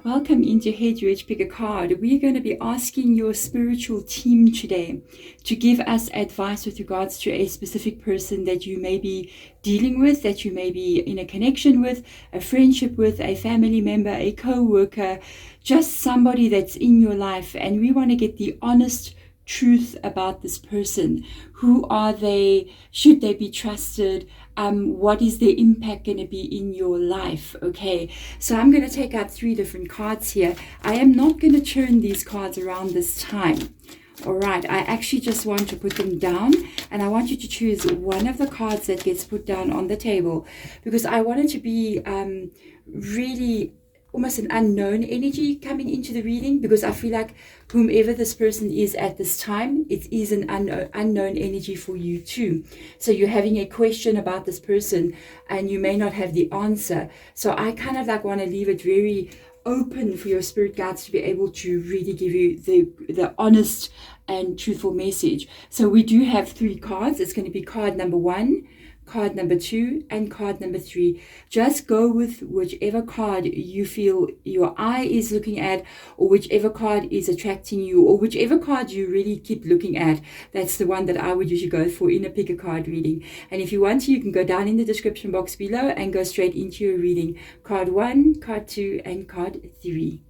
Welcome into Head Rich Pick a Card. We're going to be asking your spiritual team today to give us advice with regards to a specific person that you may be dealing with, that you may be in a connection with, a friendship with, a family member, a co-worker, just somebody that's in your life. And we want to get the honest truth about this person. Who are they? Should they be trusted? What is their impact going to be in your life? Okay, so I'm going to take out 3 different cards here. I am not going to turn these cards around this time. All right, I actually just want to put them down, and I want you to choose one of the cards that gets put down on the table, because I want it to be really almost an unknown energy coming into the reading, because I feel like whomever this person is at this time, it is an unknown energy for you too. So you're having a question about this person and you may not have the answer. So I kind of like want to leave it very open for your spirit guides to be able to really give you the honest and truthful message. So we do have 3 cards. It's going to be card number 1, card number 2, and card number 3. Just go with whichever card you feel your eye is looking at, or whichever card is attracting you, or whichever card you really keep looking at. That's the one that I would usually go for in a pick a card reading. And if you want to, you can go down in the description box below and go straight into your reading. Card 1, card 2, and card 3.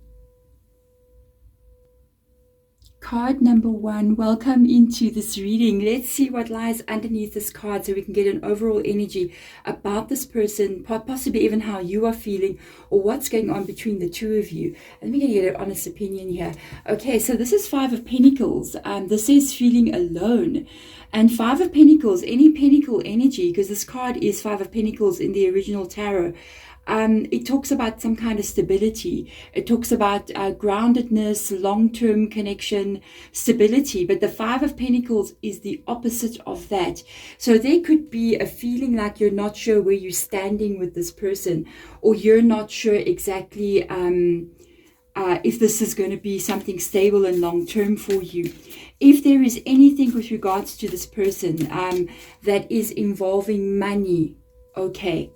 Card number 1, welcome into this reading. Let's see what lies underneath this card so we can get an overall energy about this person, possibly even how you are feeling or what's going on between the two of you. And we're going to get an honest opinion here. Okay, so this is 5 of Pentacles. This is feeling alone. And 5 of Pentacles, any pentacle energy, because this card is 5 of Pentacles in the original tarot. It talks about some kind of stability. It talks about groundedness, long-term connection, stability. But the 5 of Pentacles is the opposite of that. So there could be a feeling like you're not sure where you're standing with this person, or you're not sure exactly if this is going to be something stable and long-term for you. If there is anything with regards to this person that is involving money, okay.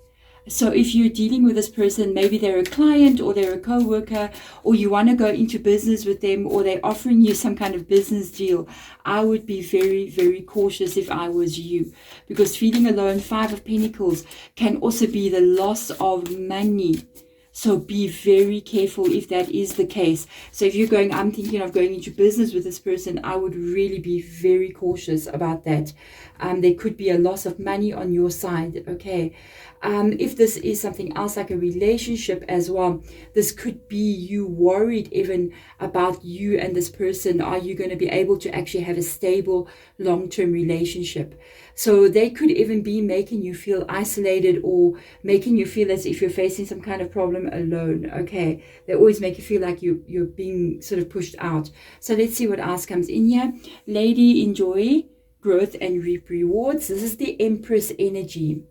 So if you're dealing with this person, maybe they're a client or they're a co-worker, or you want to go into business with them, or they're offering you some kind of business deal, I would be very, very cautious if I was you. Because feeling alone, 5 of Pentacles, can also be the loss of money. So be very careful if that is the case. So if you're going, I'm thinking of going into business with this person, I would really be very cautious about that. There could be a loss of money on your side, okay? If this is something else like a relationship as well, this could be you worried even about you and this person. Are you going to be able to actually have a stable long-term relationship? So they could even be making you feel isolated, or making you feel as if you're facing some kind of problem alone, okay? They always make you feel like you're being sort of pushed out. So let's see what else comes in here. Lady, enjoy growth and reap rewards. This is the Empress energy.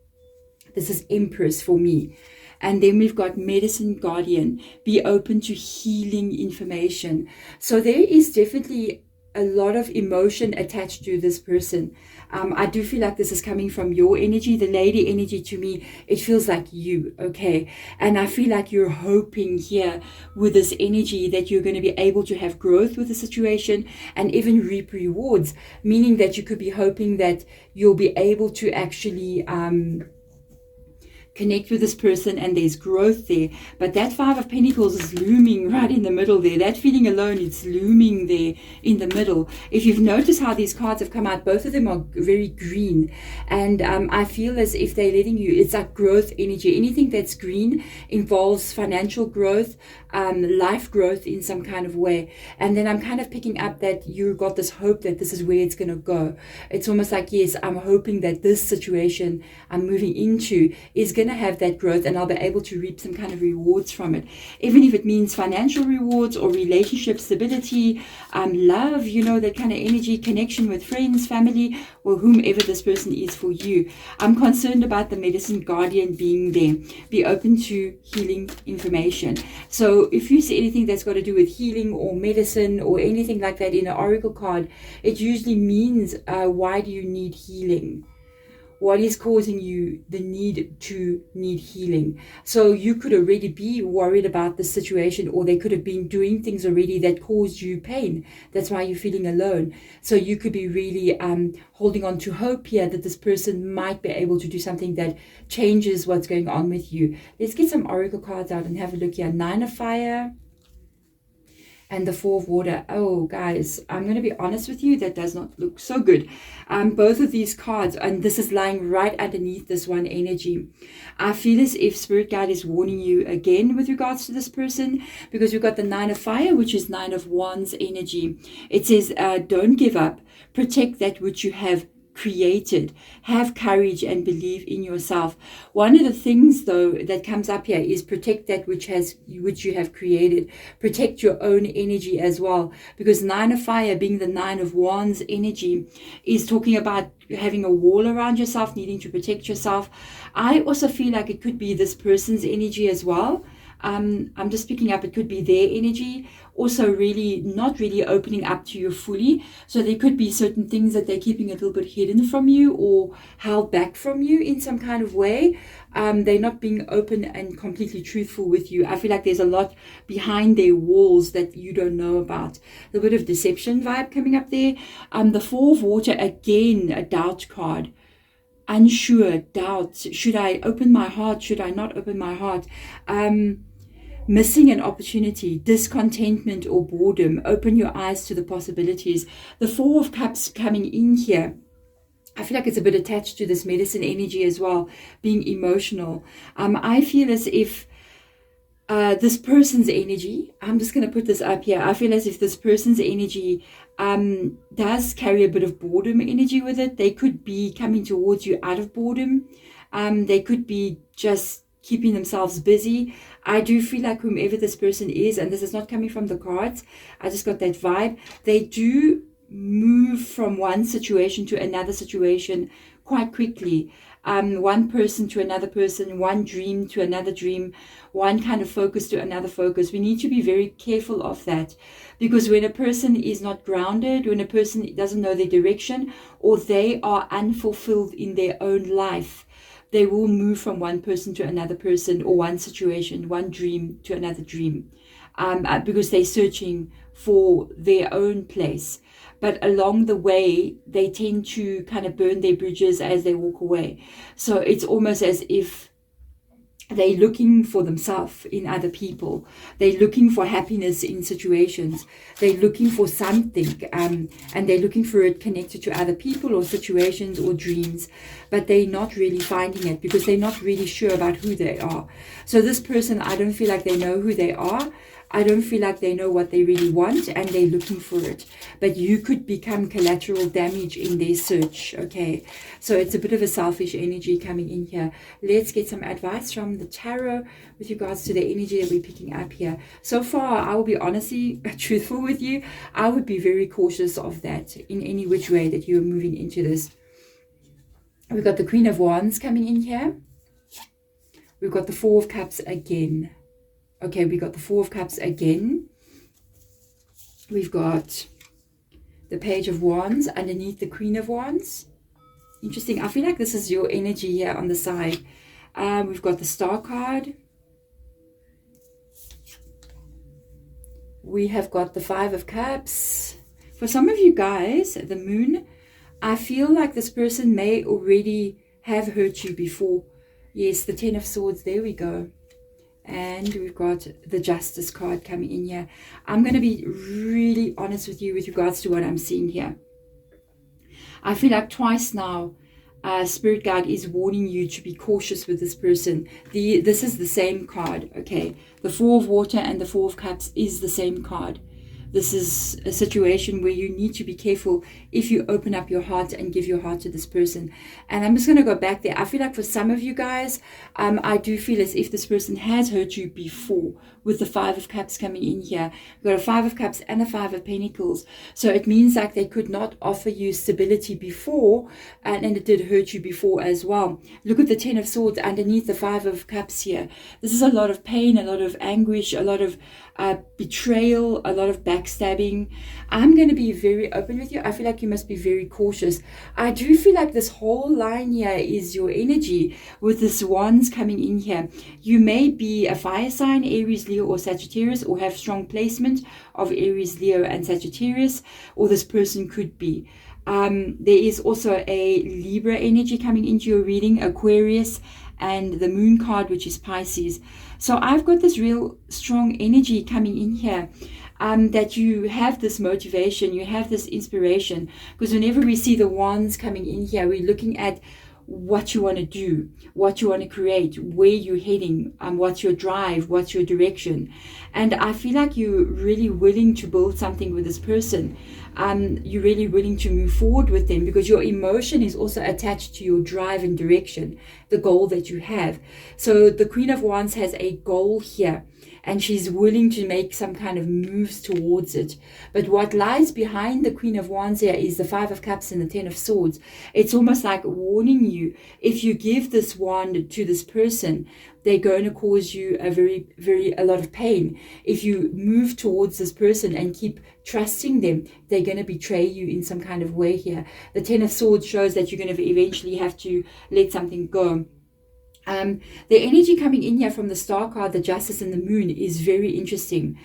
This is Empress for me. And then we've got Medicine Guardian. Be open to healing information. So there is definitely a lot of emotion attached to this person. I do feel like this is coming from your energy. The lady energy, to me, it feels like you, okay? And I feel like you're hoping here with this energy that you're going to be able to have growth with the situation and even reap rewards, meaning that you could be hoping that you'll be able to actually connect with this person and there's growth there. But that 5 of Pentacles is looming right in the middle there. That feeling alone, it's looming there in the middle. If you've noticed how these cards have come out, both of them are very green. And I feel as if they're letting you, it's like growth energy. Anything that's green involves financial growth, life growth in some kind of way. And then I'm kind of picking up that you've got this hope that this is where it's going to go. It's almost like, yes, I'm hoping that this situation I'm moving into is going to have that growth, and I'll be able to reap some kind of rewards from it, even if it means financial rewards or relationship stability, love, you know, that kind of energy, connection with friends, family, or whomever this person is for you. I'm concerned about the Medicine Guardian being there. Be open to healing information. So if you see anything that's got to do with healing or medicine or anything like that in an oracle card, it usually means why do you need healing? what is causing you the need to need healing. So you could already be worried about the situation, or they could have been doing things already that caused you pain. That's why you're feeling alone. So you could be really holding on to hope here that this person might be able to do something that changes what's going on with you. Let's get some oracle cards out and have a look here. 9 of Fire and the 4 of Water. Oh, guys, I'm going to be honest with you, that does not look so good. Both of these cards, and this is lying right underneath this one energy. I feel as if Spirit Guide is warning you again with regards to this person, because we've got the 9 of Fire, which is 9 of Wands energy. It says, don't give up. Protect that which you have created. Have courage and believe in yourself. One of the things though that comes up here is protect that which you have created. Protect your own energy as well, because 9 of Fire being the 9 of Wands energy is talking about having a wall around yourself, needing to protect yourself. I also feel like it could be this person's energy as well. I'm just picking up, it could be their energy also really not really opening up to you fully. So there could be certain things that they're keeping a little bit hidden from you or held back from you in some kind of way. They're not being open and completely truthful with you. I feel like there's a lot behind their walls that you don't know about. A bit of deception vibe coming up there. The 4 of Water, again, a doubt card. Unsure, doubt. Should I open my heart? Should I not open my heart? Missing an opportunity, discontentment or boredom. Open your eyes to the possibilities. The 4 of Cups coming in here, I feel like it's a bit attached to this medicine energy as well, being emotional. I feel as if this person's energy, I'm just going to put this up here. I feel as if this person's energy does carry a bit of boredom energy with it. They could be coming towards you out of boredom. They could be just keeping themselves busy. I do feel like whomever this person is, and this is not coming from the cards, I just got that vibe, they do move from one situation to another situation quite quickly. One person to another person, one dream to another dream, one kind of focus to another focus. We need to be very careful of that, because when a person is not grounded, when a person doesn't know their direction, or they are unfulfilled in their own life, they will move from one person to another person, or one situation, one dream to another dream, because they're searching for their own place. But along the way, they tend to kind of burn their bridges as they walk away. So it's almost as if they're looking for themselves in other people. They're looking for happiness in situations. They're looking for something, and they're looking for it connected to other people or situations or dreams. But they're not really finding it because they're not really sure about who they are. So this person, I don't feel like they know who they are. I don't feel like they know what they really want, and they're looking for it. But you could become collateral damage in their search, okay? So it's a bit of a selfish energy coming in here. Let's get some advice from the tarot with regards to the energy that we're picking up here. So far, I will be honestly truthful with you. I would be very cautious of that in any which way that you're moving into this. We've got the Queen of Wands coming in here. We've got the 4 of Cups again. Okay, we got the 4 of Cups again. We've got the Page of Wands underneath the Queen of Wands. Interesting. I feel like this is your energy here on the side. We've got the Star card. We have got the 5 of Cups. For some of you guys, the Moon, I feel like this person may already have hurt you before. Yes, the 10 of Swords. There we go. And we've got the Justice card coming in here. I'm going to be really honest with you with regards to what I'm seeing here. I feel like twice now, Spirit Guide is warning you to be cautious with this person. This is the same card, okay? The 4 of Water and the 4 of Cups is the same card. This is a situation where you need to be careful if you open up your heart and give your heart to this person. And I'm just going to go back there. I feel like for some of you guys, I do feel as if this person has hurt you before, with the 5 of Cups coming in here. We've got a 5 of Cups and a 5 of Pentacles. So it means like they could not offer you stability before, and it did hurt you before as well. Look at the 10 of Swords underneath the 5 of Cups here. This is a lot of pain, a lot of anguish, a lot of betrayal, a lot of back backstabbing. I'm going to be very open with you. I feel like you must be very cautious. I do feel like this whole line here is your energy with this wands coming in here. You may be a fire sign, Aries, Leo, or Sagittarius, or have strong placement of Aries, Leo, and Sagittarius, or this person could be. There is also a Libra energy coming into your reading, Aquarius, and the moon card, which is Pisces. So I've got this real strong energy coming in here, that you have this motivation, you have this inspiration, because whenever we see the wands coming in here, we're looking at what you want to do, what you want to create, where you're heading, what's your drive, what's your direction. And I feel like you're really willing to build something with this person. You're really willing to move forward with them, because your emotion is also attached to your drive and direction, the goal that you have. So the Queen of Wands has a goal here, and she's willing to make some kind of moves towards it. But what lies behind the Queen of Wands here is the Five of Cups and the Ten of Swords. It's almost like warning you, if you give this wand to this person, they're going to cause you a lot of pain. If you move towards this person and keep trusting them, they're going to betray you in some kind of way here. The Ten of Swords shows that you're going to eventually have to let something go. The energy coming in here from the Star card, the Justice, and the Moon is very interesting.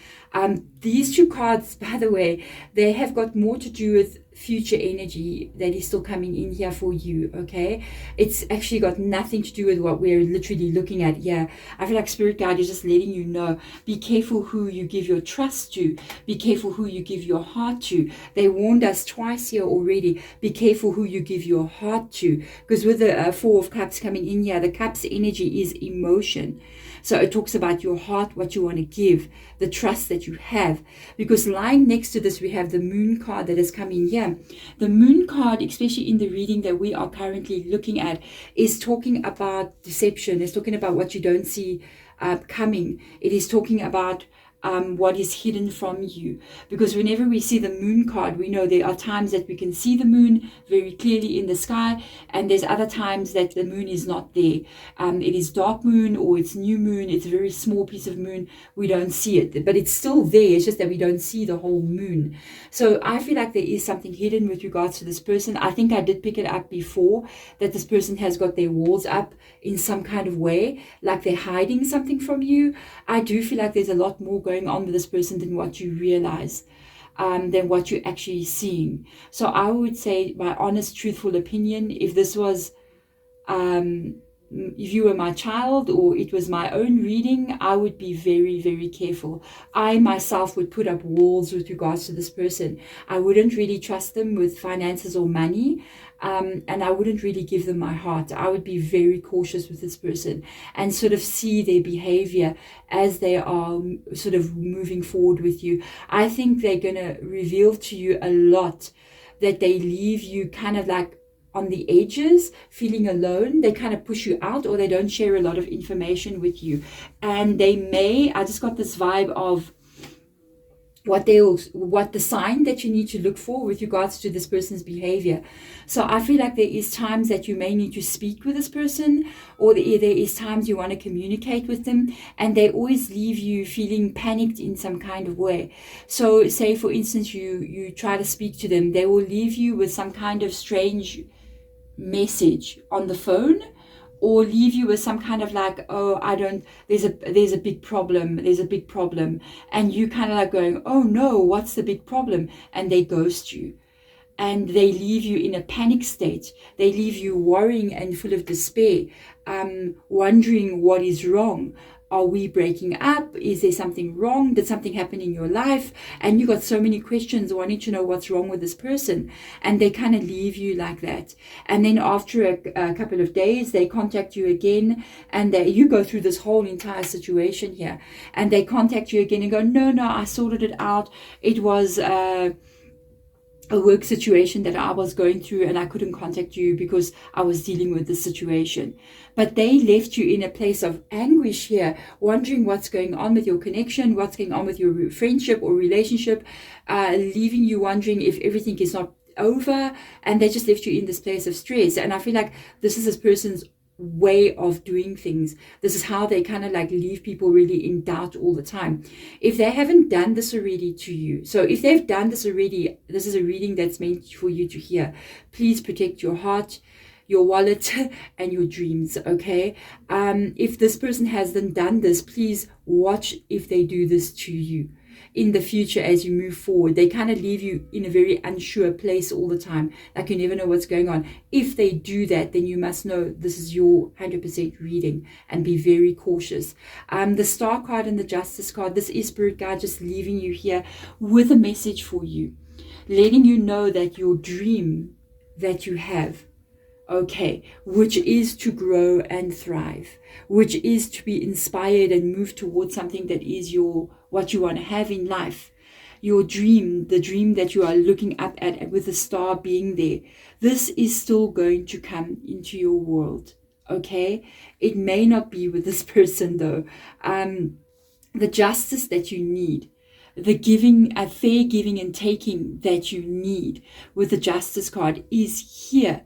These two cards, by the way, they have got more to do with future energy that is still coming in here for you, okay? It's actually got nothing to do with what we're literally looking at here. I feel like Spirit Guide is just letting you know, be careful who you give your trust to. Be careful who you give your heart to. They warned us twice here already. Be careful who you give your heart to. Because with the Four of Cups coming in here, the Cups energy is emotion. So it talks about your heart, what you want to give, the trust that you have. Because lying next to this, we have the Moon card that has come in here. The Moon card, especially in the reading that we are currently looking at, is talking about deception. It's talking about what you don't see coming. It is talking about what is hidden from you. Because whenever we see the Moon card, we know there are times that we can see the moon very clearly in the sky, and there's other times that the moon is not there. It is dark moon, or it's new moon, it's a very small piece of moon, we don't see it, but it's still there, it's just that we don't see the whole moon. So I feel like there is something hidden with regards to this person. I think I did pick it up before, that this person has got their walls up in some kind of way, like they're hiding something from you. I do feel like there's a lot more going on with this person than what you realize, than what you're actually seeing. So I would say, my honest, truthful opinion, if this was, if you were my child or it was my own reading, I would be very, very careful. I myself would put up walls with regards to this person. I wouldn't really trust them with finances or money. And I wouldn't really give them my heart. I would be very cautious with this person and sort of see their behavior as they are sort of moving forward with you. I think they're going to reveal to you a lot, that they leave you kind of like on the edges, feeling alone. They kind of push you out, or they don't share a lot of information with you. And they may, I just got this vibe of what the sign that you need to look for with regards to this person's behavior. So I feel like there is times that you may need to speak with this person, or there is times you want to communicate with them, and they always leave you feeling panicked in some kind of way. So say, for instance, you try to speak to them, they will leave you with some kind of strange message on the phone, or leave you with some kind of like, oh, there's a big problem, and you kind of like going, oh no, what's the big problem? And they ghost you, and they leave you in a panic state. They leave you worrying and full of despair, wondering what is wrong. Are we breaking up? Is there something wrong? Did something happen in your life? And you got so many questions wanting to know what's wrong with this person. And they kind of leave you like that. And then after a couple of days, they contact you again. And you go through this whole entire situation here. And they contact you again and go, no, I sorted it out. It was a work situation that I was going through, and I couldn't contact you because I was dealing with this situation. But they left you in a place of anguish here, wondering what's going on with your connection, what's going on with your friendship or relationship, leaving you wondering if everything is not over, and they just left you in this place of stress. And I feel like this person's way of doing things. This is how they kind of like leave people really in doubt all the time. If they haven't done this already to you, so if they've done this already, this is a reading that's meant for you to hear. Please protect your heart, your wallet, and your dreams, okay? If this person hasn't done this, please watch if they do this to you in the future as you move forward. They kind of leave you in a very unsure place all the time, like you never know what's going on. If they do that, then you must know this is your 100% reading, and be very cautious. The Star card and the Justice card, this is Spirit Guide just leaving you here with a message for you, letting you know that your dream that you have, okay, which is to grow and thrive, which is to be inspired and move towards something that is what you want to have in life, your dream, the dream that you are looking up at with the star being there, this is still going to come into your world, okay? It may not be with this person though. The justice that you need, the giving, a fair giving and taking that you need with the Justice card is here.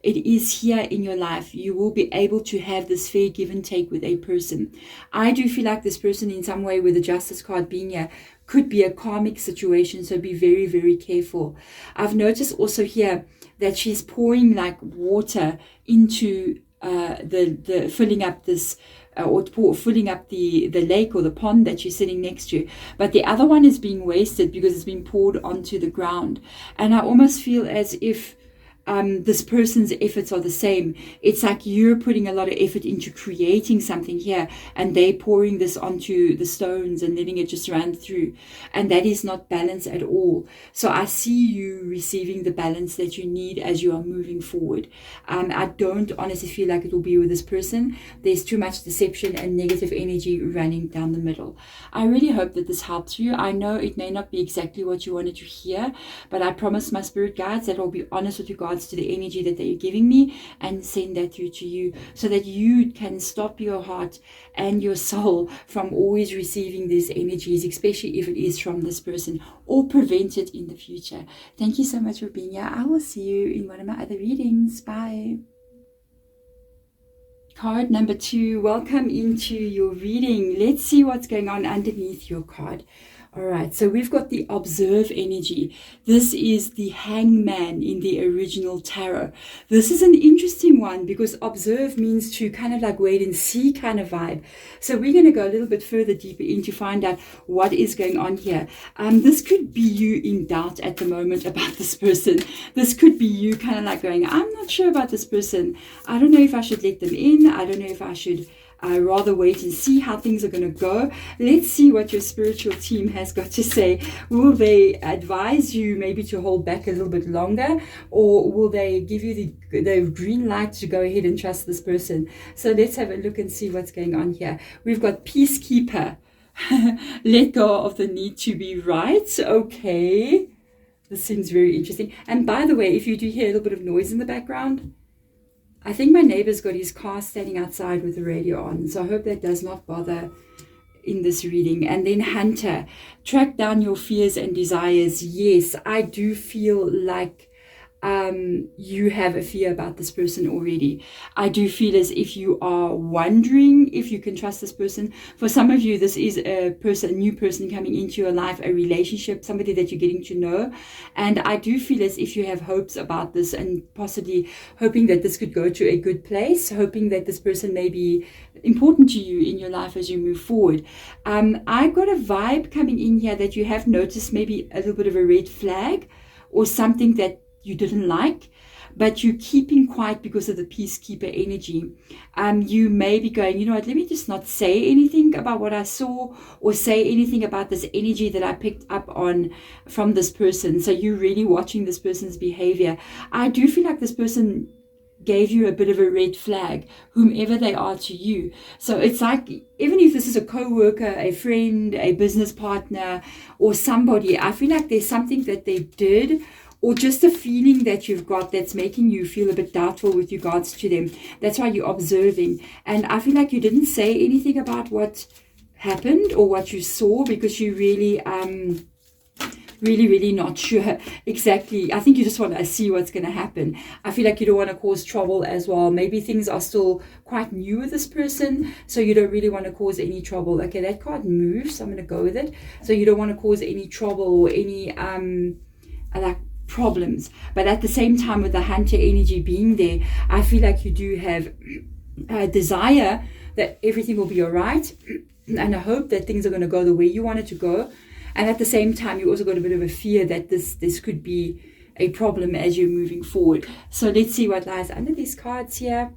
It is here in your life. You will be able to have this fair give and take with a person. I do feel like this person in some way with the Justice card being here could be a karmic situation, so be very, very careful. I've noticed also here that she's pouring like water into the filling up this filling up the lake or the pond that you're sitting next to, but the other one is being wasted because it's been poured onto the ground. And I almost feel as if this person's efforts are the same. It's like you're putting a lot of effort into creating something here, and they pouring this onto the stones and letting it just run through, and that is not balance at all. So I see you receiving the balance that you need as you are moving forward. I don't honestly feel like it will be with this person. There's too much deception and negative energy running down the middle. I really hope that this helps you. I know it may not be exactly what you wanted to hear, but I promise my spirit guides that I'll be honest with regards to the energy that they're giving me and send that through to you, so that you can stop your heart and your soul from always receiving these energies, especially if it is from this person, or prevent it in the future. Thank you so much for being here. I will see you in one of my other readings. Bye. Card number 2, welcome into your reading. Let's see what's going on underneath your card. All right, so we've got the Observe energy. This is the Hangman in the original tarot. This is an interesting one because observe means to kind of like wait and see kind of vibe. So we're going to go a little bit further deeper in to find out what is going on here. This could be you in doubt at the moment about this person. This could be you kind of like going, I'm not sure about this person. I don't know if I should let them in. I don't know if I should rather wait and see how things are going to go. Let's see what your spiritual team has got to say. Will they advise you maybe to hold back a little bit longer, or will they give you the green light to go ahead and trust this person? So let's have a look and see what's going on here. We've got Peacekeeper. Let go of the need to be right. Okay. This seems very interesting. And by the way, if you do hear a little bit of noise in the background, I think my neighbor's got his car standing outside with the radio on, so I hope that does not bother in this reading. And then Hunter, track down your fears and desires. Yes, I do feel like you have a fear about this person already. I do feel as if you are wondering if you can trust this person. For some of you, this is a new person coming into your life, a relationship, somebody that you're getting to know. And I do feel as if you have hopes about this, and possibly hoping that this could go to a good place, hoping that this person may be important to you in your life as you move forward. I got a vibe coming in here that you have noticed maybe a little bit of a red flag or something that you didn't like, but you're keeping quiet because of the Peacekeeper energy. You may be going, you know what, let me just not say anything about what I saw, or say anything about this energy that I picked up on from this person. So you're really watching this person's behavior. I do feel like this person gave you a bit of a red flag, whomever they are to you. So it's like, even if this is a co-worker, a friend, a business partner, or somebody, I feel like there's something that they did, or just a feeling that you've got that's making you feel a bit doubtful with regards to them. That's why you're observing. And I feel like you didn't say anything about what happened or what you saw, because you really really not sure exactly. I think you just want to see what's going to happen. I feel like you don't want to cause trouble as well. Maybe things are still quite new with this person, so you don't really want to cause any trouble. Okay, that card moves, so I'm going to go with it. So you don't want to cause any trouble or any like problems. But at the same time, with the hunter energy being there, I feel like you do have a desire that everything will be all right, and I hope that things are going to go the way you want it to go. And at the same time, you also got a bit of a fear that this could be a problem as you're moving forward. So let's see what lies under these cards here.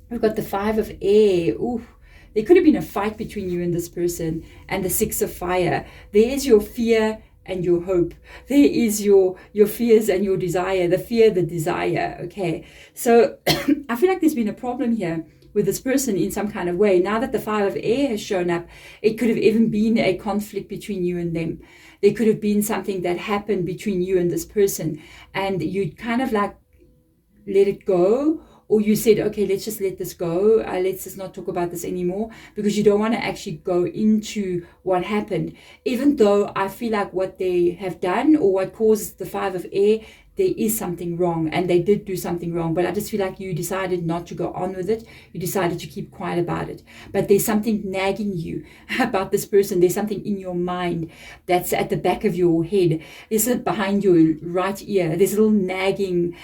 We've got the 5 of air. Ooh, there could have been a fight between you and this person. And the 6 of fire. There is your fear and your hope. There is your fears and your desire. The fear, the desire. Okay. So I feel like there's been a problem here with this person in some kind of way. Now that the 5 of air has shown up, it could have even been a conflict between you and them. There could have been something that happened between you and this person, and you kind of like let it go, or you said, okay, let's just let this go. Let's just not talk about this anymore, because you don't want to actually go into what happened. Even though I feel like what they have done, or what caused the 5 of air, there is something wrong, and they did do something wrong, but I just feel like you decided not to go on with it. You decided to keep quiet about it. But there's something nagging you about this person. There's something in your mind that's at the back of your head. There's it behind your right ear. There's a little nagging,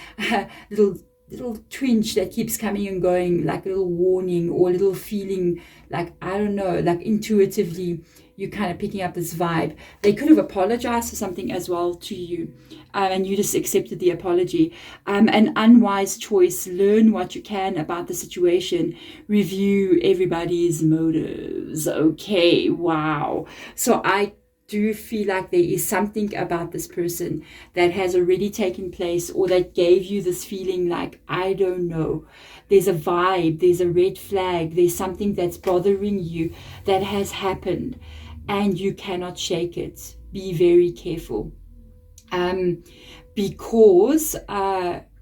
little twinge that keeps coming and going, like a little warning, or a little feeling like, I don't know, like intuitively you're kind of picking up this vibe. They could have apologized for something as well to you, and you just accepted the apology. An unwise choice. Learn what you can about the situation. Review everybody's motives. Okay, wow. So I do feel like there is something about this person that has already taken place, or that gave you this feeling like, I don't know. There's a vibe, there's a red flag, there's something that's bothering you that has happened, and you cannot shake it. Be very careful. Because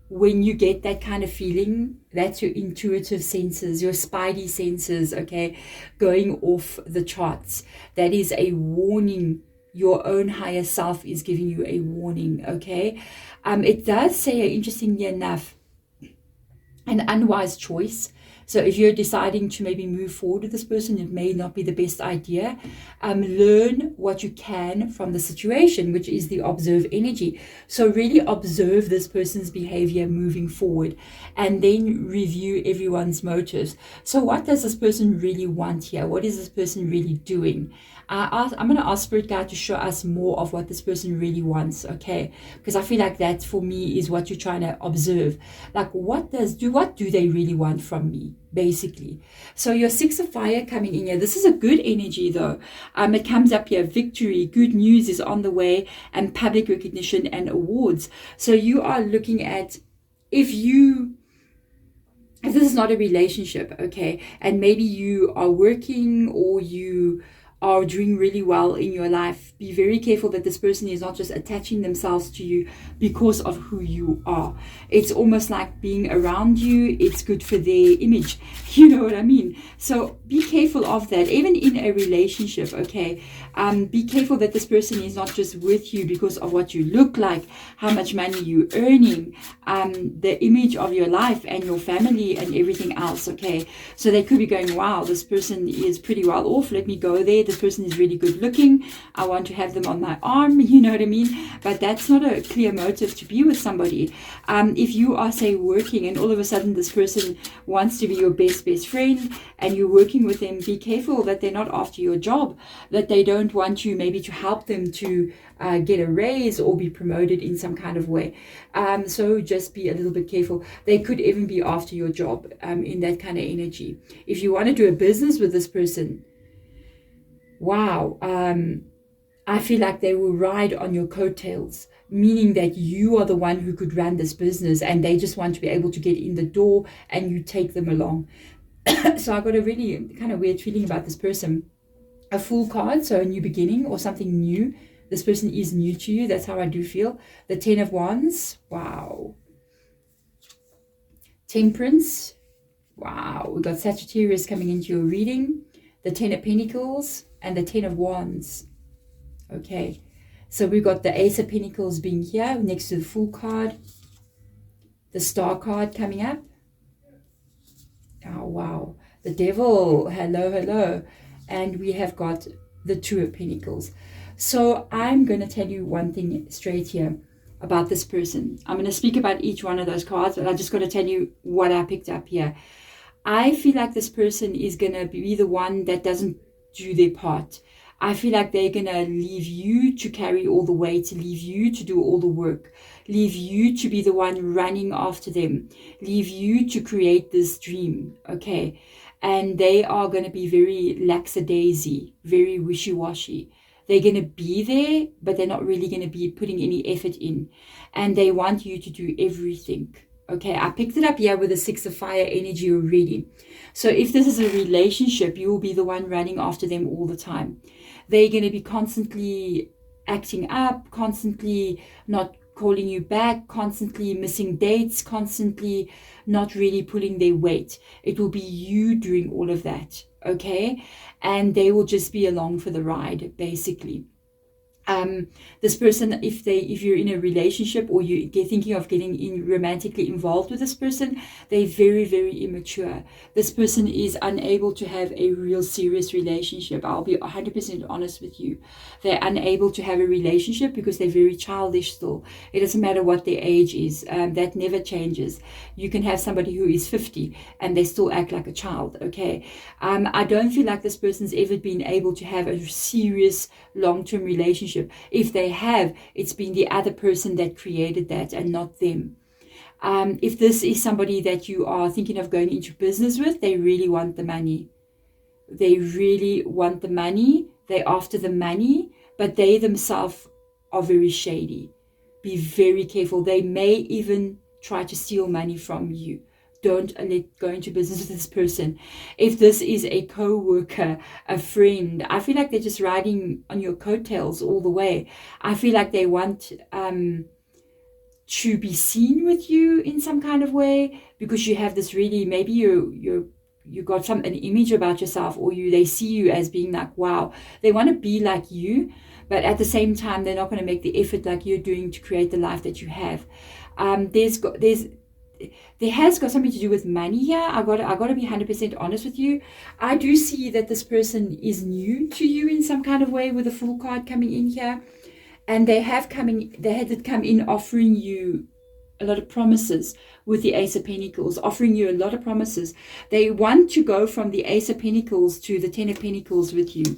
when you get that kind of feeling, that's your intuitive senses, your spidey senses, okay, going off the charts. That is a warning. Your own higher self is giving you a warning, okay? It does say, interestingly enough, an unwise choice. So if you're deciding to maybe move forward with this person, it may not be the best idea. Learn what you can from the situation, which is the observe energy. So really observe this person's behavior moving forward, and then review everyone's motives. So what does this person really want here? What is this person really doing? I'm going to ask Spirit Guide to show us more of what this person really wants, okay? Because I feel like that, for me, is what you're trying to observe. Like, what do they really want from me, basically? So your 6 of fire coming in here. This is a good energy, though. It comes up here, victory, good news is on the way, and public recognition and awards. So you are looking at, if this is not a relationship, okay, and maybe you are working, or you are doing really well in your life, be very careful that this person is not just attaching themselves to you because of who you are. It's almost like being around you, it's good for their image. You know what I mean? So be careful of that, even in a relationship, okay? Be careful that this person is not just with you because of what you look like, how much money you're earning, the image of your life and your family and everything else, okay? So they could be going, wow, this person is pretty well off, let me go there. This person is really good looking, I want to have them on my arm, you know what I mean? But that's not a clear motive to be with somebody. If you are, say, working, and all of a sudden this person wants to be your best friend, and you're working with them, be careful that they're not after your job, that they don't want you maybe to help them to get a raise or be promoted in some kind of way. So just be a little bit careful. They could even be after your job in that kind of energy. If you want to do a business with this person, wow, I feel like they will ride on your coattails, meaning that you are the one who could run this business, and they just want to be able to get in the door and you take them along. So I got a really kind of weird feeling about this person. A Fool card, so a new beginning or something new. This person is new to you. That's how I do feel. The 10 of Wands. Wow. Temperance. Wow. We got Sagittarius coming into your reading. The 10 of Pentacles and the 10 of Wands. Okay. So we've got the Ace of Pentacles being here next to the Fool card. The Star card coming up. Oh, wow. The Devil. Hello, hello. And we have got the Two of Pentacles. So I'm going to tell you one thing straight here about this person. I'm going to speak about each one of those cards, but I just got to tell you what I picked up here. I feel like this person is going to be the one that doesn't do their part. I feel like they're going to leave you to carry all the weight, leave you to do all the work, leave you to be the one running after them, leave you to create this dream, okay? And they are going to be very lackadaisy, very wishy-washy. They're going to be there, but they're not really going to be putting any effort in. And they want you to do everything. Okay, I picked it up here with the Six of Fire energy already. So if this is a relationship, you will be the one running after them all the time. They're going to be constantly acting up, constantly not calling you back, constantly missing dates, constantly not really pulling their weight. It will be you doing all of that, okay? And they will just be along for the ride, basically. This person, if you're in a relationship or you're thinking of getting romantically involved with this person, they're very, very immature. This person is unable to have a real serious relationship. I'll be 100% honest with you. They're unable to have a relationship because they're very childish still. It doesn't matter what their age is. That never changes. You can have somebody who is 50 and they still act like a child, okay? I don't feel like this person's ever been able to have a serious long-term relationship. If they have, it's been the other person that created that and not them. If this is somebody that you are thinking of going into business with, they really want the money. They really want the money. They're after the money, but they themselves are very shady. Be very careful. They may even try to steal money from you. Don't go into business with this person. If this is a co-worker, a friend, I feel like they're just riding on your coattails all the way. I feel like they want to be seen with you in some kind of way because you have this really, maybe you got an image about yourself, or they see you as being like, wow, they want to be like you, but at the same time they're not going to make the effort like you're doing to create the life that you have. There has got something to do with money here. I got to be 100% honest with you. I do see that this person is new to you in some kind of way with the Fool card coming in here. And they had come in offering you a lot of promises with the Ace of Pentacles, offering you a lot of promises. They want to go from the Ace of Pentacles to the Ten of Pentacles with you.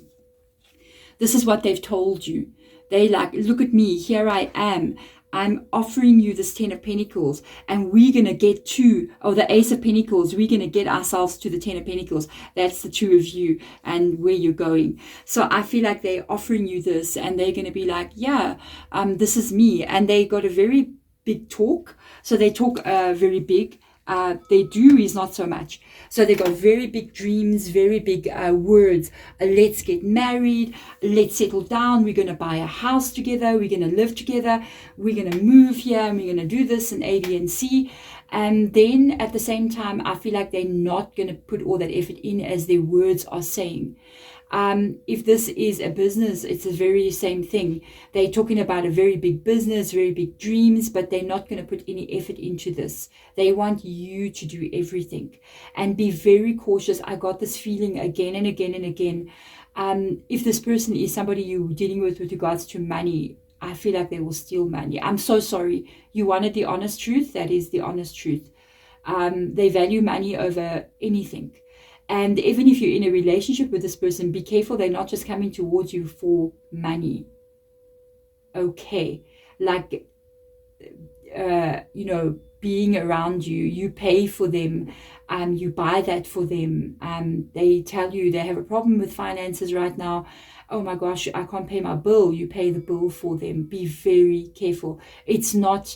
This is what they've told you. They like, look at me, here I am. I'm offering you this Ten of Pentacles, and we're going to get the Ace of Pentacles. We're going to get ourselves to the Ten of Pentacles. That's the two of you and where you're going. So I feel like they're offering you this, and they're going to be like, yeah, this is me. And they got a very big talk. So they talk very big. They do is not so much. So they got very big dreams, very big words. Let's get married. Let's settle down. We're going to buy a house together. We're going to live together. We're going to move here, and we're going to do this and A, B, and C. And then at the same time, I feel like they're not going to put all that effort in as their words are saying. If this is a business, it's the very same thing. They're talking about a very big business, very big dreams, but they're not going to put any effort into this. They want you to do everything. And be very cautious. I got this feeling again and again and again. If this person is somebody you're dealing with regards to money, I feel like they will steal money. I'm so sorry. You wanted the honest truth. That is the honest truth. They value money over anything. And even if you're in a relationship with this person, be careful. They're not just coming towards you for money. Okay. Like, being around you, you pay for them. You buy that for them. They tell you they have a problem with finances right now. Oh my gosh, I can't pay my bill. You pay the bill for them. Be very careful. It's not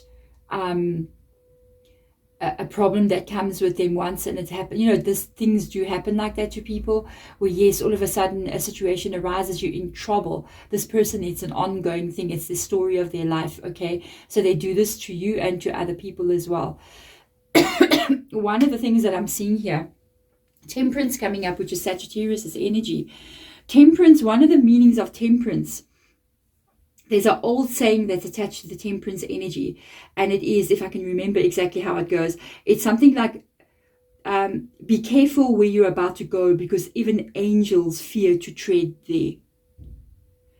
a problem that comes with them once and it's happened. Things do happen like that to people where, yes, all of a sudden a situation arises, you're in trouble. This person, it's an ongoing thing. It's the story of their life, okay? So they do this to you and to other people as well. One of the things that I'm seeing here, Temperance coming up, which is Sagittarius' energy. Temperance, one of the meanings of temperance there's an old saying that's attached to the temperance energy, and it is, if I can remember exactly how it goes, it's something like, be careful where you're about to go, because even angels fear to tread there.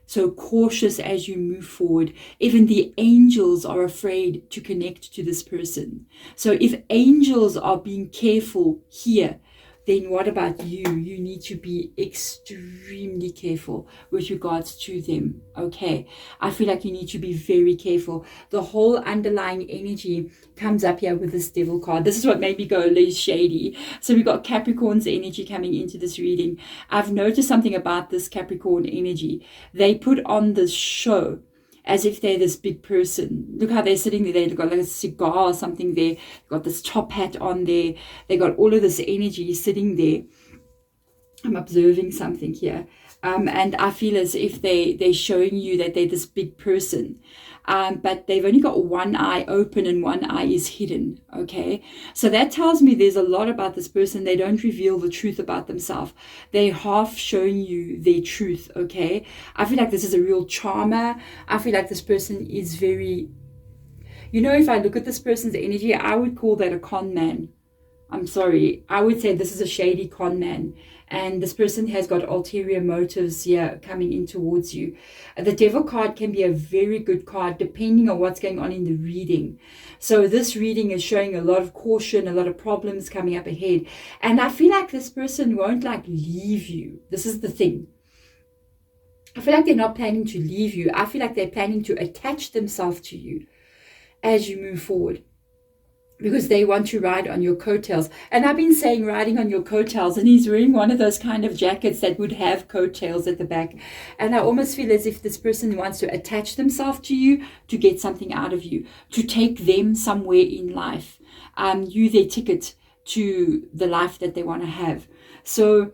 So cautious as you move forward. Even the angels are afraid to connect to this person. So if angels are being careful here, then what about you? You need to be extremely careful with regards to them, okay? I feel like you need to be very careful. The whole underlying energy comes up here with this Devil card. This is what made me go a little shady. So we've got Capricorn's energy coming into this reading. I've noticed something about this Capricorn energy. They put on this show as if they're this big person. Look how they're sitting there. They've got like a cigar or something there. They've got this top hat on there. They got all of this energy sitting there. I'm observing something here. And I feel as if they're showing you that they're this big person. But they've only got one eye open and one eye is hidden, okay? So that tells me there's a lot about this person. They don't reveal the truth about themselves. They're half showing you their truth, okay? I feel like this is a real charmer. I feel like this person is very... You know, if I look at this person's energy, I would call that a con man. I'm sorry. I would say this is a shady con man. And this person has got ulterior motives here coming in towards you. The Devil card can be a very good card depending on what's going on in the reading. So this reading is showing a lot of caution, a lot of problems coming up ahead. And I feel like this person won't like leave you. This is the thing. I feel like they're not planning to leave you. I feel like they're planning to attach themselves to you as you move forward, because they want to ride on your coattails. And I've been saying riding on your coattails, and he's wearing one of those kind of jackets that would have coattails at the back. And I almost feel as if this person wants to attach themselves to you to get something out of you, to take them somewhere in life. You their ticket to the life that they want to have. So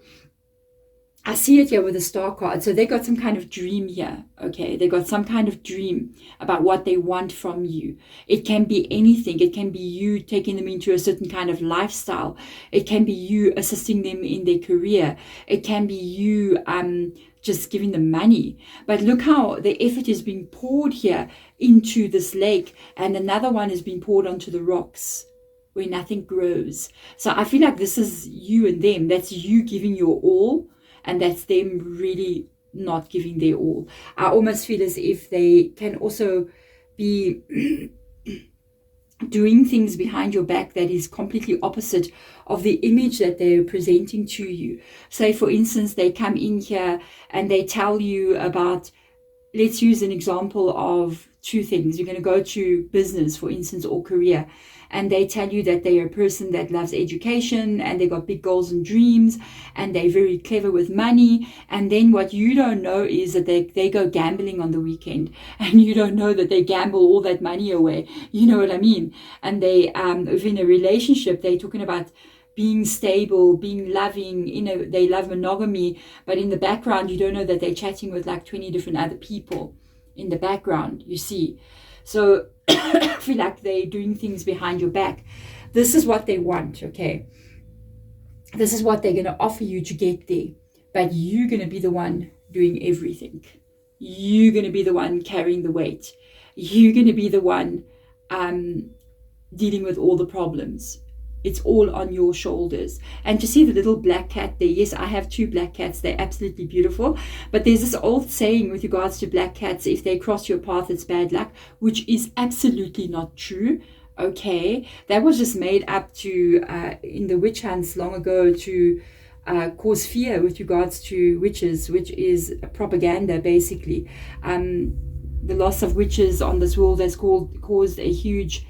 I see it here with the star card. So they got some kind of dream here, okay? They got some kind of dream about what they want from you. It can be anything. It can be you taking them into a certain kind of lifestyle. It can be you assisting them in their career. It can be you just giving them money. But look how the effort is being poured here into this lake, and another one is being poured onto the rocks where nothing grows. So I feel like this is you and them. That's you giving your all, and that's them really not giving their all. I almost feel as if they can also be doing things behind your back that is completely opposite of the image that they're presenting to you. Say, for instance, they come in here and they tell you about, let's use an example of two things. You're going to go to business, for instance, or career, and they tell you that they're a person that loves education and they got big goals and dreams and they're very clever with money. And then what you don't know is that they go gambling on the weekend, and you don't know that they gamble all that money away. You know what I mean? And they, within a relationship, they're talking about being stable, being loving, you know, they love monogamy, but in the background, you don't know that they're chatting with like 20 different other people in the background, you see. So I feel like they're doing things behind your back. This is what they want, okay? This is what they're going to offer you to get there. But you're going to be the one doing everything. You're going to be the one carrying the weight. You're going to be the one dealing with all the problems. It's all on your shoulders. And to see the little black cat there, yes, I have two black cats. They're absolutely beautiful. But there's this old saying with regards to black cats, if they cross your path, it's bad luck, which is absolutely not true. Okay, that was just made up to, in the witch hunts long ago, to cause fear with regards to witches, which is propaganda, basically. The loss of witches on this world has caused a huge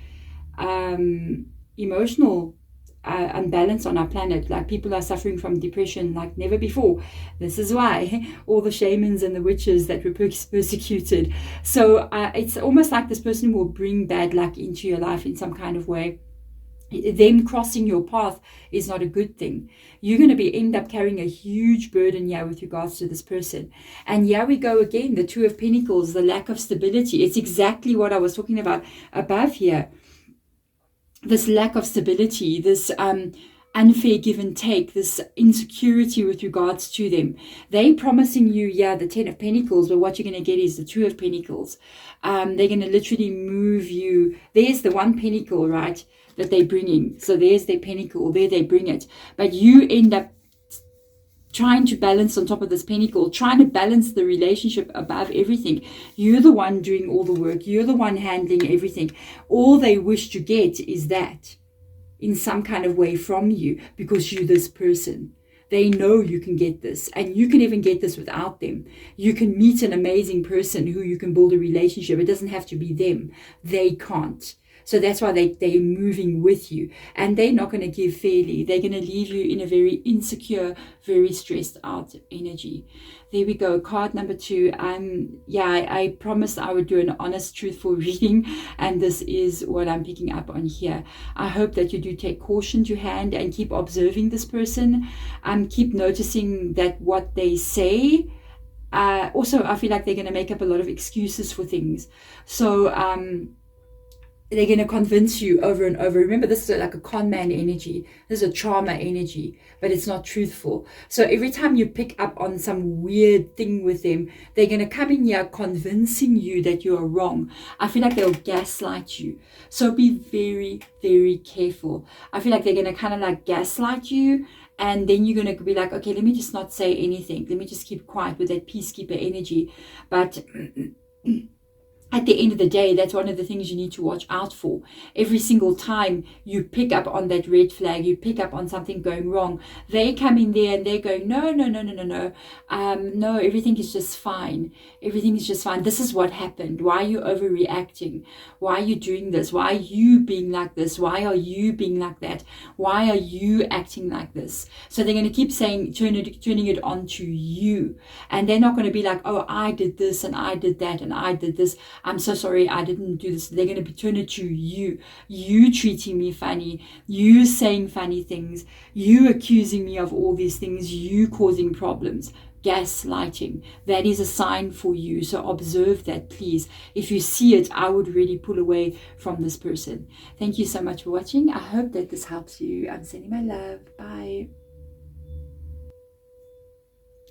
emotional unbalance on our planet. Like, people are suffering from depression like never before. This is why all the shamans and the witches that were persecuted. So it's almost like this person will bring bad luck into your life in some kind of way. Them crossing your path is not a good thing. You're going to end up carrying a huge burden here with regards to this person. And here we go again, the Two of Pentacles, the lack of stability. It's exactly what I was talking about above here. This lack of stability, this unfair give and take, this insecurity with regards to them. They promising you, yeah, the 10 of Pentacles, but what you're going to get is the 2 of Pentacles. They're going to literally move you. There's the 1 pentacle, right, that they're bringing. So there's their pentacle, there they bring it. But you end up trying to balance on top of this pentacle, trying to balance the relationship above everything. You're the one doing all the work. You're the one handling everything. All they wish to get is that in some kind of way from you, because you're this person. They know you can get this, and you can even get this without them. You can meet an amazing person who you can build a relationship. It doesn't have to be them. They can't. So that's why they're moving with you, and they're not going to give fairly. They're going to leave you in a very insecure, very stressed out energy. There we go. Card number 2. I promised I would do an honest, truthful reading, and this is what I'm picking up on here. I hope that you do take caution to hand and keep observing this person. Keep noticing that what they say. Also, I feel like they're going to make up a lot of excuses for things. So, they're going to convince you over and over. Remember, this is like a con man energy. This is a charmer energy, but it's not truthful. So every time you pick up on some weird thing with them, they're going to come in here convincing you that you are wrong. I feel like they'll gaslight you. So be very, very careful. I feel like they're going to kind of like gaslight you. And then you're going to be like, okay, let me just not say anything. Let me just keep quiet with that peacekeeper energy. But at the end of the day, that's one of the things you need to watch out for. Every single time you pick up on that red flag, you pick up on something going wrong, they come in there and they're going, no, everything is just fine. Everything is just fine. This is what happened. Why are you overreacting? Why are you doing this? Why are you being like this? Why are you being like that? Why are you acting like this? So they're going to keep saying, turning it on to you. And they're not going to be like, oh, I did this and I did that and I did this. I'm so sorry, I didn't do this. They're going to be turning it to you. You treating me funny. You saying funny things. You accusing me of all these things. You causing problems. Gaslighting. That is a sign for you. So observe that, please. If you see it, I would really pull away from this person. Thank you so much for watching. I hope that this helps you. I'm sending my love. Bye.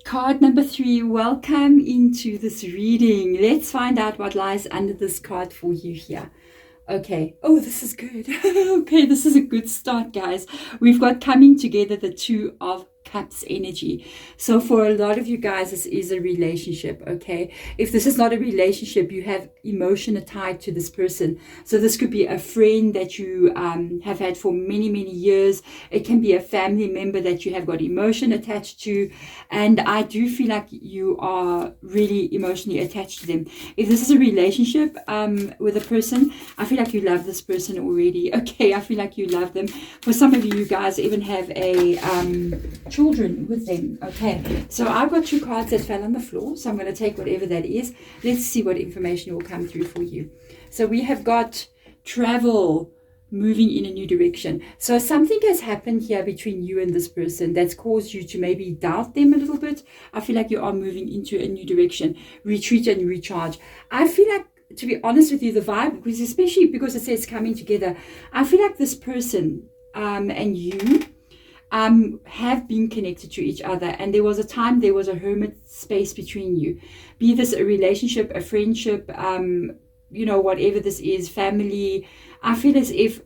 Card number 3, welcome into this reading. Let's find out what lies under this card for you here. Okay. Oh, this is good. Okay, this is a good start, guys. We've got coming together the 2 of Cups energy. So for a lot of you guys, this is a relationship, okay? If this is not a relationship, you have emotion tied to this person. So this could be a friend that you have had for many, many years. It can be a family member that you have got emotion attached to. And I do feel like you are really emotionally attached to them. If this is a relationship with a person, I feel like you love this person already, okay? I feel like you love them. For some of you guys even have a children with them. Okay, so I've got 2 cards that fell on the floor, so I'm going to take whatever that is. Let's see what information will come through for you. So we have got travel, moving in a new direction. So something has happened here between you and this person that's caused you to maybe doubt them a little bit. I feel like you are moving into a new direction, retreat and recharge. I feel like, to be honest with you, the vibe, because especially because it says coming together, I feel like this person and you have been connected to each other, and there was a time, there was a hermit space between you. Be this a relationship, a friendship, whatever this is, family. I feel as if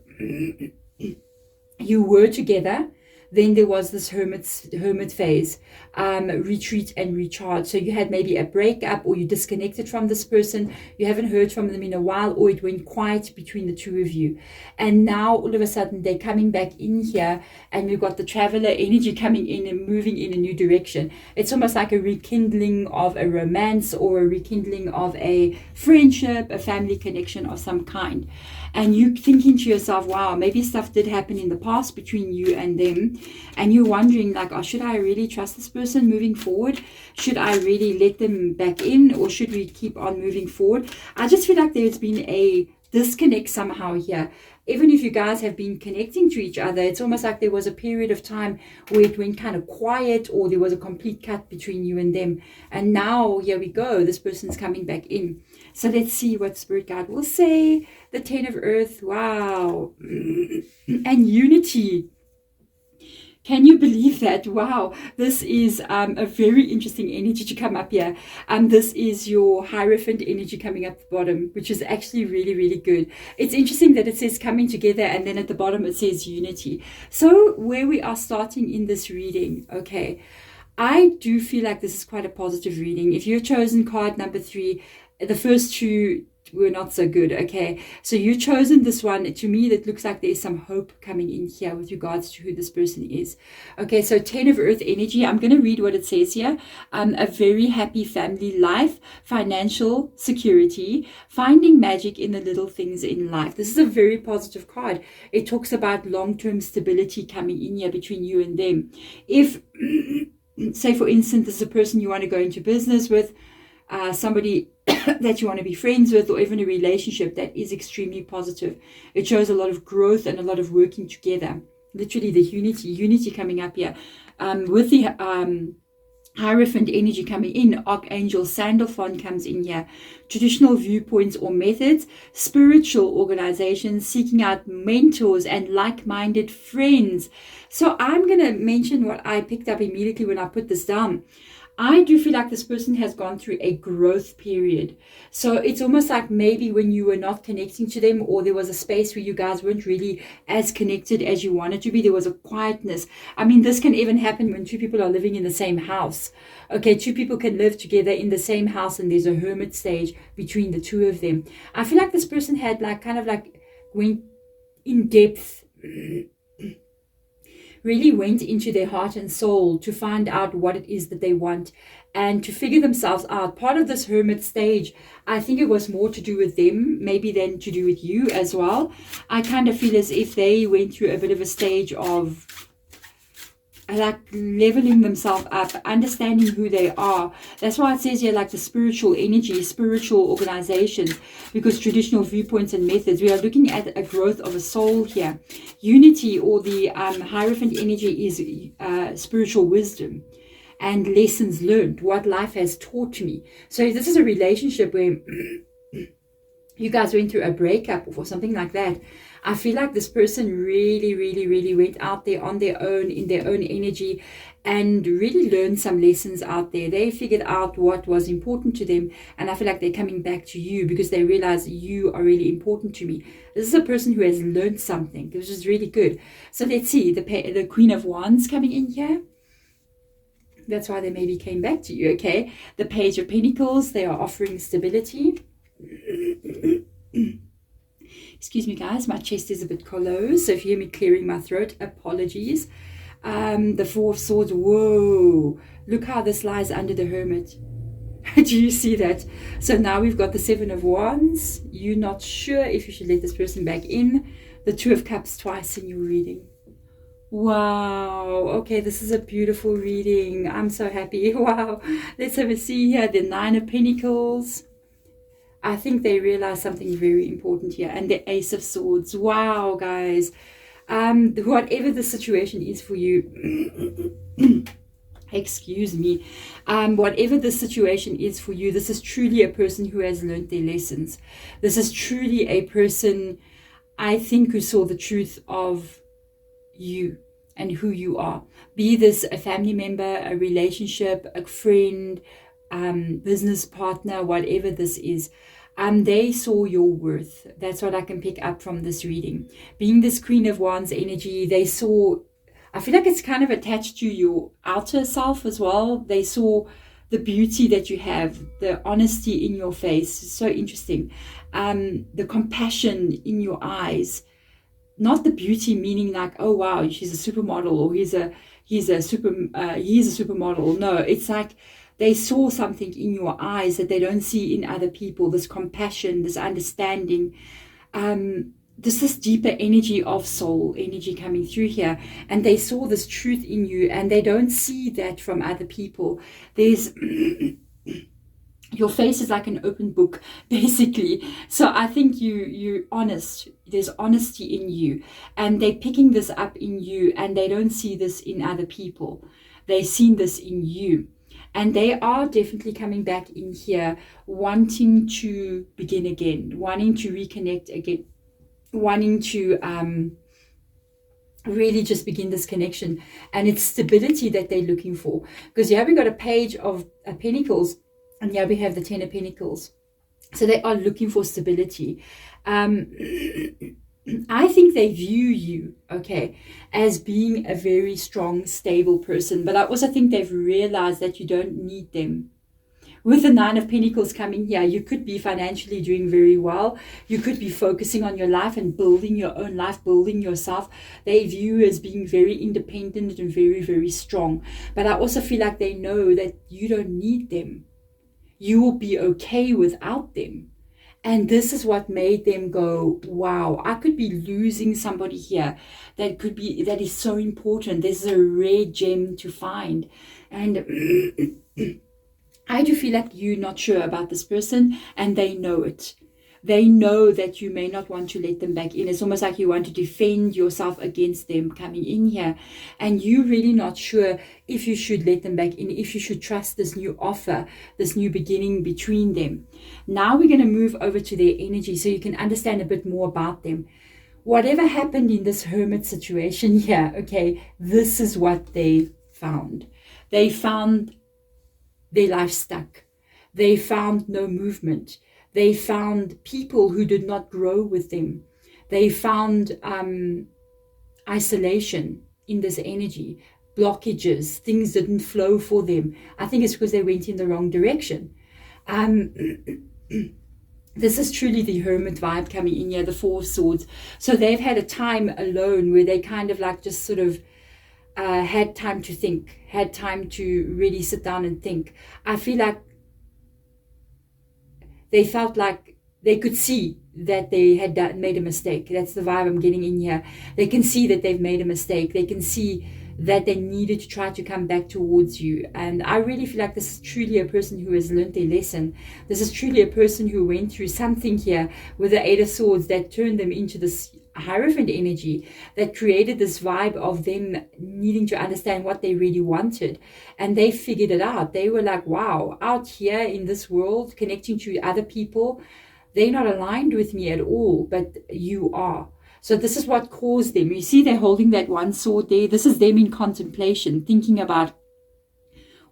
you were together, then there was this hermit phase, retreat and recharge. So you had maybe a breakup, or you disconnected from this person. You haven't heard from them in a while, or it went quiet between the 2 of you. And now all of a sudden they're coming back in here, and we've got the traveler energy coming in and moving in a new direction. It's almost like a rekindling of a romance, or a rekindling of a friendship, a family connection of some kind. And you thinking to yourself, wow, maybe stuff did happen in the past between you and them. And you're wondering, like, oh, should I really trust this person moving forward? Should I really let them back in, or should we keep on moving forward? I just feel like there's been a disconnect somehow here. Even if you guys have been connecting to each other, it's almost like there was a period of time where it went kind of quiet, or there was a complete cut between you and them. And now, here we go, this person's coming back in. So let's see what Spirit Guide will say. The 10 of Earth, wow. And unity. Can you believe that? Wow, this is a very interesting energy to come up here. This is your Hierophant energy coming up the bottom, which is actually really, really good. It's interesting that it says coming together, and then at the bottom it says unity. So where we are starting in this reading, okay, I do feel like this is quite a positive reading. If you've chosen card number 3, the first 2 were not so good, okay? So you've chosen this one. To me, that looks like there's some hope coming in here with regards to who this person is. Okay, so 10 of Earth energy. I'm going to read what it says here. A very happy family life, financial security, finding magic in the little things in life. This is a very positive card. It talks about long-term stability coming in here between you and them. If, say, for instance, this is a person you want to go into business with, somebody that you want to be friends with, or even a relationship that is extremely positive. It shows a lot of growth and a lot of working together. Literally the unity coming up here. With the Hierophant energy coming in, Archangel Sandalphon comes in here. Traditional viewpoints or methods, spiritual organizations, seeking out mentors and like-minded friends. So I'm going to mention what I picked up immediately when I put this down. I do feel like this person has gone through a growth period. So it's almost like maybe when you were not connecting to them, or there was a space where you guys weren't really as connected as you wanted to be. There was a quietness. I mean, this can even happen when 2 people are living in the same house. Okay, 2 people can live together in the same house, and there's a hermit stage between the 2 of them. I feel like this person had like kind of like went in depth, really went into their heart and soul to find out what it is that they want and to figure themselves out. Part of this hermit stage, I think it was more to do with them, maybe than to do with you as well. I kind of feel as if they went through a bit of a stage of like leveling themselves up, understanding who they are. That's why it says here like the spiritual energy, spiritual organizations, because traditional viewpoints and methods, we are looking at a growth of a soul here. Unity, or the Hierophant energy, is spiritual wisdom and lessons learned, what life has taught me. So this is a relationship where you guys went through a breakup or something like that. I feel like this person really, really, really went out there on their own, in their own energy, and really learned some lessons out there. They figured out what was important to them, and I feel like they're coming back to you because they realize you are really important to me. This is a person who has learned something, which is really good. So let's see, the Queen of Wands coming in here. That's why they maybe came back to you, okay? The Page of Pentacles, they are offering stability. Excuse me, guys, my chest is a bit closed, so if you hear me clearing my throat, apologies. The Four of Swords, whoa, look how this lies under the Hermit. Do you see that? So now we've got the Seven of Wands. You're not sure if you should let this person back in. The Two of Cups twice in your reading. Wow, okay, this is a beautiful reading. I'm so happy. Wow, let's have a see here. The Nine of Pentacles. I think they realize something very important here. And the Ace of Swords. Wow, guys. Whatever the situation is for you, excuse me, whatever the situation is for you, this is truly a person who has learned their lessons. This is truly a person, I think, who saw the truth of you and who you are. Be this a family member, a relationship, a friend, business partner, whatever this is. They saw your worth. That's what I can pick up from this reading. Being this Queen of Wands energy, they saw, I feel like it's kind of attached to your outer self as well. They saw the beauty that you have, the honesty in your face. It's so interesting. The compassion in your eyes. Not the beauty meaning like, oh wow, she's a supermodel, or he's a supermodel. No, it's like they saw something in your eyes that they don't see in other people. This compassion, this understanding, this deeper energy of soul energy coming through here. And they saw this truth in you, and they don't see that from other people. There's your face is like an open book, basically. So I think you're honest. There's honesty in you, and they're picking this up in you, and they don't see this in other people. They've seen this in you. And they are definitely coming back in here, wanting to begin again, wanting to reconnect again, wanting to really just begin this connection. And it's stability that they're looking for, because here we got a page of Pentacles, and here we have the Ten of Pentacles. So they are looking for stability. I think they view you, okay, as being a very strong, stable person. But I also think they've realized that you don't need them. With the Nine of Pentacles coming here, you could be financially doing very well. You could be focusing on your life and building your own life, building yourself. They view you as being very independent and very, very strong. But I also feel like they know that you don't need them. You will be okay without them. And this is what made them go, wow, I could be losing somebody here that is so important. This is a rare gem to find. And I do feel like you're not sure about this person, and they know it. They know that you may not want to let them back in. It's almost like you want to defend yourself against them coming in here. And you're really not sure if you should let them back in, if you should trust this new offer, this new beginning between them. Now we're going to move over to their energy so you can understand a bit more about them. Whatever happened in this hermit situation here, okay, this is what they found. They found their life stuck. They found no movement. They found people who did not grow with them. They found isolation in this energy, blockages, things didn't flow for them. I think it's because they went in the wrong direction. This is truly the hermit vibe coming in here, the Four of Swords. So they've had a time alone where they kind of like just sort of had time to think, had time to really sit down and think. I feel like they felt like they could see that they had made a mistake. That's the vibe I'm getting in here. They can see that they've made a mistake. They can see that they needed to try to come back towards you. And I really feel like this is truly a person who has learned their lesson. This is truly a person who went through something here with the Eight of Swords that turned them into this Hierophant energy, that created this vibe of them needing to understand what they really wanted. And they figured it out. They were like, wow, out here in this world, connecting to other people, they're not aligned with me at all, but you are. So this is what caused them. You see they're holding that one sword there. This is them in contemplation, thinking about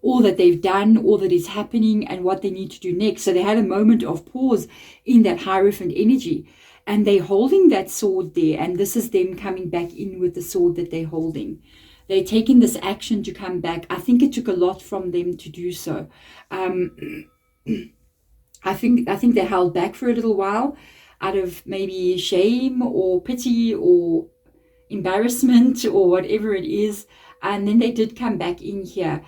all that they've done, all that is happening, and what they need to do next. So they had a moment of pause in that Hierophant energy. And they're holding that sword there. And this is them coming back in with the sword that they're holding. They're taking this action to come back. I think it took a lot from them to do so. I think they held back for a little while out of maybe shame or pity or embarrassment or whatever it is. And then they did come back in here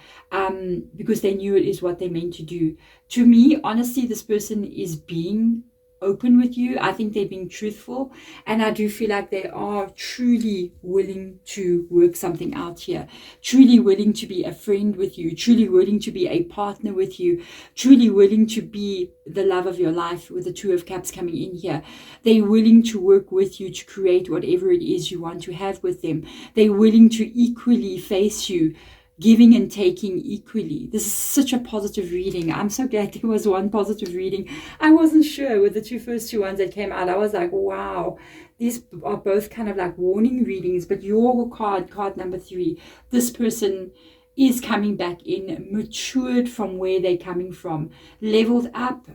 because they knew it is what they meant to do. To me, honestly, this person is being open with you. I think they're being truthful, and I do feel like they are truly willing to work something out here, truly willing to be a friend with you, truly willing to be a partner with you, truly willing to be the love of your life, with the Two of Cups coming in here. They're willing to work with you to create whatever it is you want to have with them. They're willing to equally face you, giving and taking equally. This is such a positive reading. I'm so glad there was one positive reading. I wasn't sure with the first two ones that came out. I was like, wow, these are both kind of like warning readings. But your card number 3, this person is coming back in, matured from where they're coming from, leveled up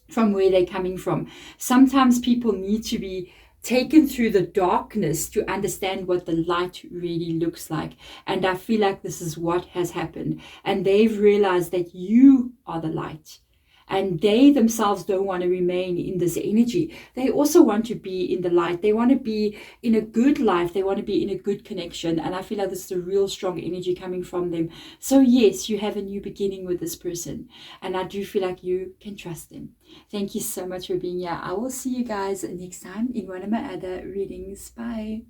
from where they're coming from. Sometimes people need to be taken through the darkness to understand what the light really looks like. And I feel like this is what has happened. And they've realized that you are the light. And they themselves don't want to remain in this energy. They also want to be in the light. They want to be in a good life. They want to be in a good connection. And I feel like this is a real strong energy coming from them. So yes, you have a new beginning with this person. And I do feel like you can trust them. Thank you so much for being here. I will see you guys next time in one of my other readings. Bye.